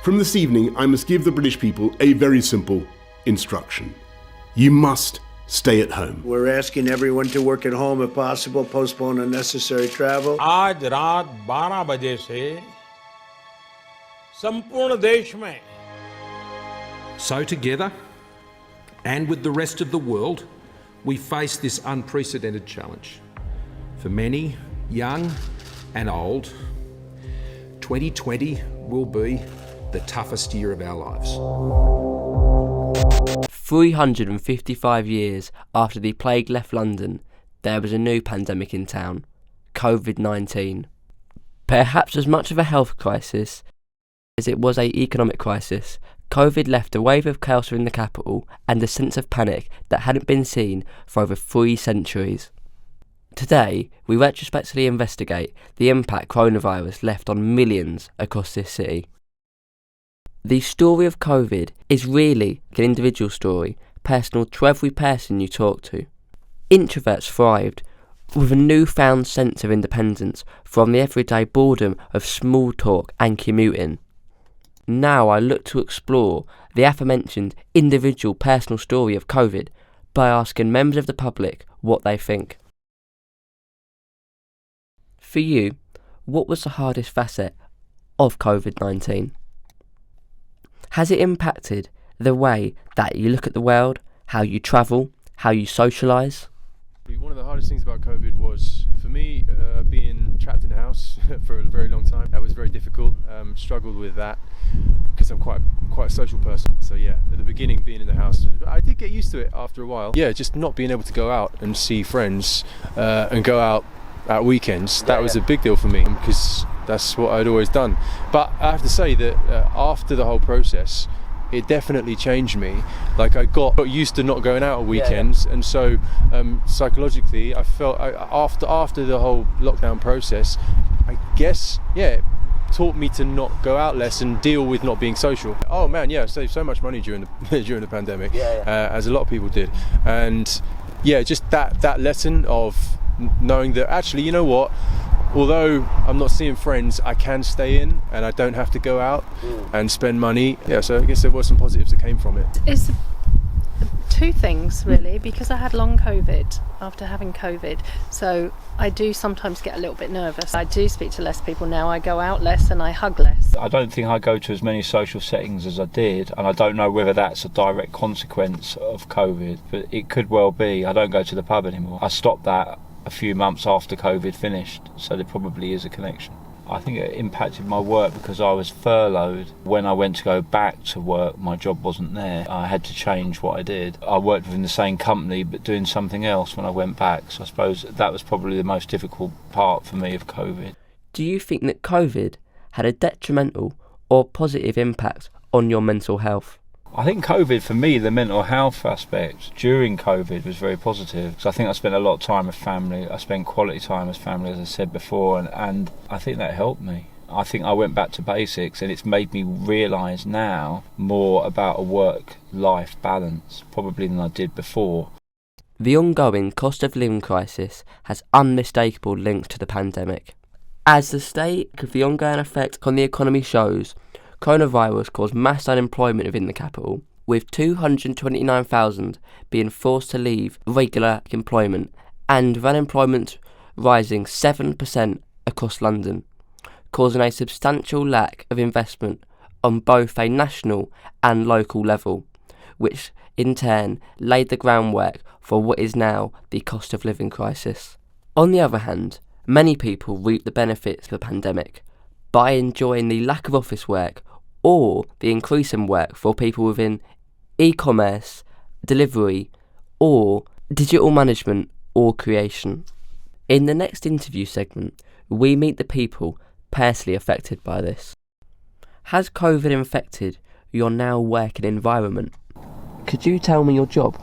From this evening, I must give the British people a very simple instruction. You must stay at home. We're asking everyone to work at home if possible, postpone unnecessary travel. आज रात 12 बजे से संपूर्ण देश में So together, and with the rest of the world, we face this unprecedented challenge. For many, young and old, 2020 will be the toughest year of our lives. 355 years after the plague left London, there was a new pandemic in town, COVID-19. Perhaps as much of a health crisis as it was an economic crisis, COVID left a wave of chaos in the capital and a sense of panic that hadn't been seen for over 3 centuries. Today, we retrospectively investigate the impact coronavirus left on millions across this city. The story of COVID is really an individual story, personal to every person you talk to. Introverts thrived with a newfound sense of independence from the everyday boredom of small talk and commuting. Now I look to explore the aforementioned individual personal story of COVID by asking members of the public what they think. For you, what was the hardest facet of COVID-19? Has it impacted the way that you look at the world, how you travel, how you socialise? One of the hardest things about COVID was, for me, being trapped in the house for a very long time. That was very difficult. Struggled with that because I'm quite a social person. So yeah, at the beginning, being in the house, I did get used to it after a while. Yeah, just not being able to go out and see friends and go out at weekends. That was a big deal for me because that's what I'd always done. But I have to say that after the whole process, it definitely changed me. Like I got used to not going out on weekends, and so psychologically I felt after the whole lockdown process, I guess it taught me to not go out less and deal with not being social. Oh man, I saved so much money during the during the pandemic, as a lot of people did, and just that lesson of knowing that actually, you know what, although I'm not seeing friends, I can stay in and I don't have to go out and spend money. So I guess there were some positives that came from it. It's 2 things really, because I had long COVID after having COVID, so I do sometimes get a little bit nervous. I do speak to less people now, I go out less and I hug less. I don't think I go to as many social settings as I did, and I don't know whether that's a direct consequence of COVID, but it could well be. I don't go to the pub anymore. I stopped that a few months after COVID finished, so there probably is a connection. I think it impacted my work because I was furloughed. When I went to go back to work, my job wasn't there. I had to change what I did. I worked within the same company but doing something else when I went back, so I suppose that was probably the most difficult part for me of COVID. Do you think that COVID had a detrimental or positive impact on your mental health? I think COVID, for me, the mental health aspect during COVID was very positive. So I think I spent a lot of time with family. I spent quality time with family, as I said before, and I think that helped me. I think I went back to basics, and it's made me realise now more about a work-life balance, probably than I did before. The ongoing cost of living crisis has unmistakable links to the pandemic. As the state of the ongoing effect on the economy shows, coronavirus caused mass unemployment within the capital, with 229,000 being forced to leave regular employment and unemployment rising 7% across London, causing a substantial lack of investment on both a national and local level, which in turn laid the groundwork for what is now the cost of living crisis. On the other hand, many people reap the benefits of the pandemic by enjoying the lack of office work or the increase in work for people within e-commerce, delivery, or digital management or creation. In the next interview segment, we meet the people personally affected by this. Has COVID infected your now working environment? Could you tell me your job?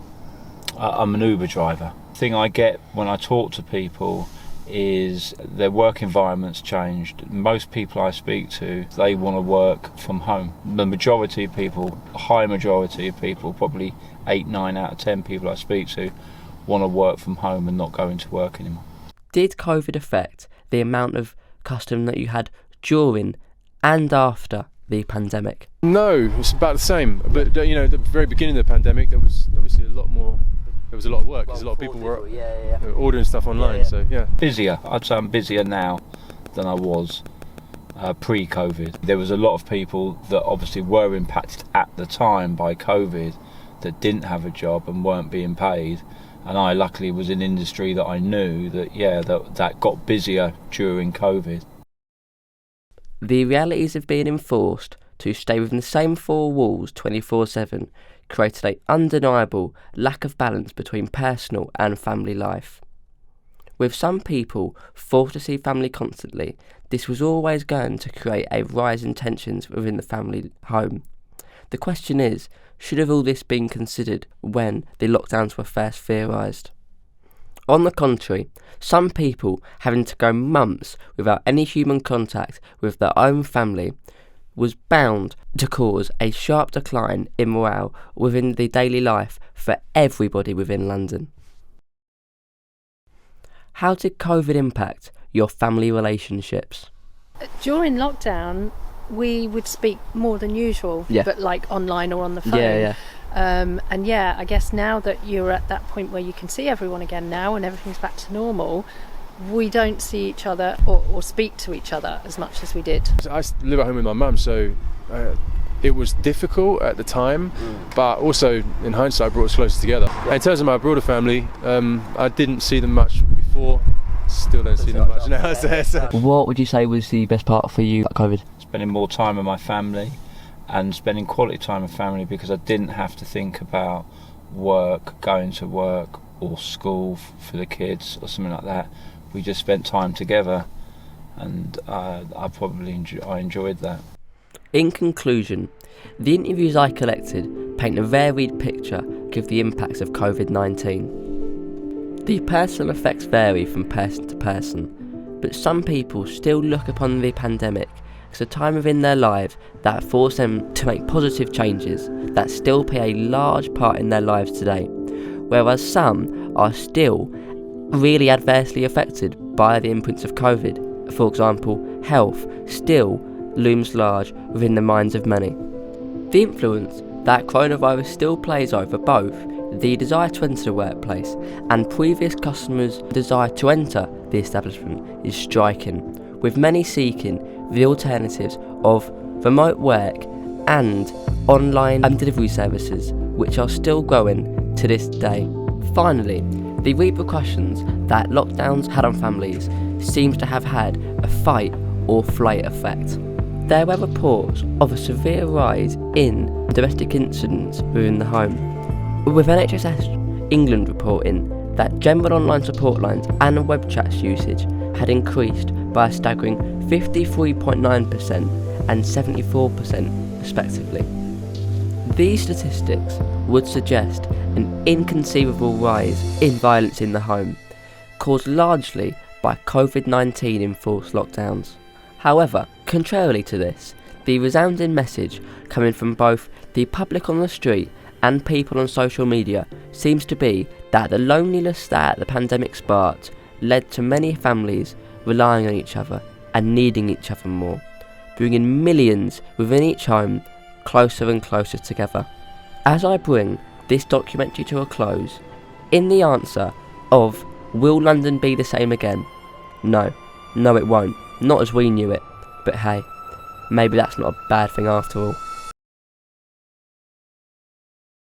I'm an Uber driver. The thing I get when I talk to people is their work environment's changed. Most people I speak to, they want to work from home. The majority of people, a high majority of people, probably 8, 9 out of 10 people I speak to, want to work from home and not go into work anymore. Did COVID affect the amount of custom that you had during and after the pandemic? No, it's about the same. But at the very beginning of the pandemic, there was obviously a lot more. There was a lot of work because a lot of people were ordering stuff online. So yeah, busier. I'd say I'm busier now than I was pre-COVID. There was a lot of people that obviously were impacted at the time by COVID that didn't have a job and weren't being paid. And I luckily was in industry that I knew that got busier during COVID. The realities of being enforced to stay within the same four walls 24/7 created an undeniable lack of balance between personal and family life. With some people forced to see family constantly, this was always going to create a rise in tensions within the family home. The question is, should have all this been considered when the lockdowns were first theorised? On the contrary, some people having to go months without any human contact with their own family was bound to cause a sharp decline in morale within the daily life for everybody within London. How did COVID impact your family relationships? During lockdown, we would speak more than usual, but like online or on the phone. I guess now that you're at that point where you can see everyone again now and everything's back to normal, we don't see each other or speak to each other as much as we did. I live at home with my mum, so it was difficult at the time, but also in hindsight brought us closer together. In terms of my broader family, I didn't see them much before, still don't see them much now. What would you say was the best part for you at COVID? Spending more time with my family and spending quality time with family, because I didn't have to think about work, going to work or school for the kids or something like that. We just spent time together, and I enjoyed that. In conclusion, the interviews I collected paint a varied picture of the impacts of COVID-19. The personal effects vary from person to person, but some people still look upon the pandemic as a time within their lives that forced them to make positive changes that still play a large part in their lives today, whereas some are still really adversely affected by the imprints of COVID. For example, health still looms large within the minds of many. The influence that coronavirus still plays over both the desire to enter the workplace and previous customers' desire to enter the establishment is striking, with many seeking the alternatives of remote work and online delivery services, which are still growing to this day. Finally, the repercussions that lockdowns had on families seems to have had a fight or flight effect. There were reports of a severe rise in domestic incidents within the home, with NHS England reporting that general online support lines and web chats usage had increased by a staggering 53.9% and 74% respectively. These statistics would suggest an inconceivable rise in violence in the home, caused largely by COVID-19 enforced lockdowns. However, contrarily to this, the resounding message coming from both the public on the street and people on social media seems to be that the loneliness that the pandemic sparked led to many families relying on each other and needing each other more, bringing millions within each home closer and closer together. As I bring this documentary to a close, in the answer of will London be the same again? No it won't, not as we knew it, but hey, maybe that's not a bad thing after all.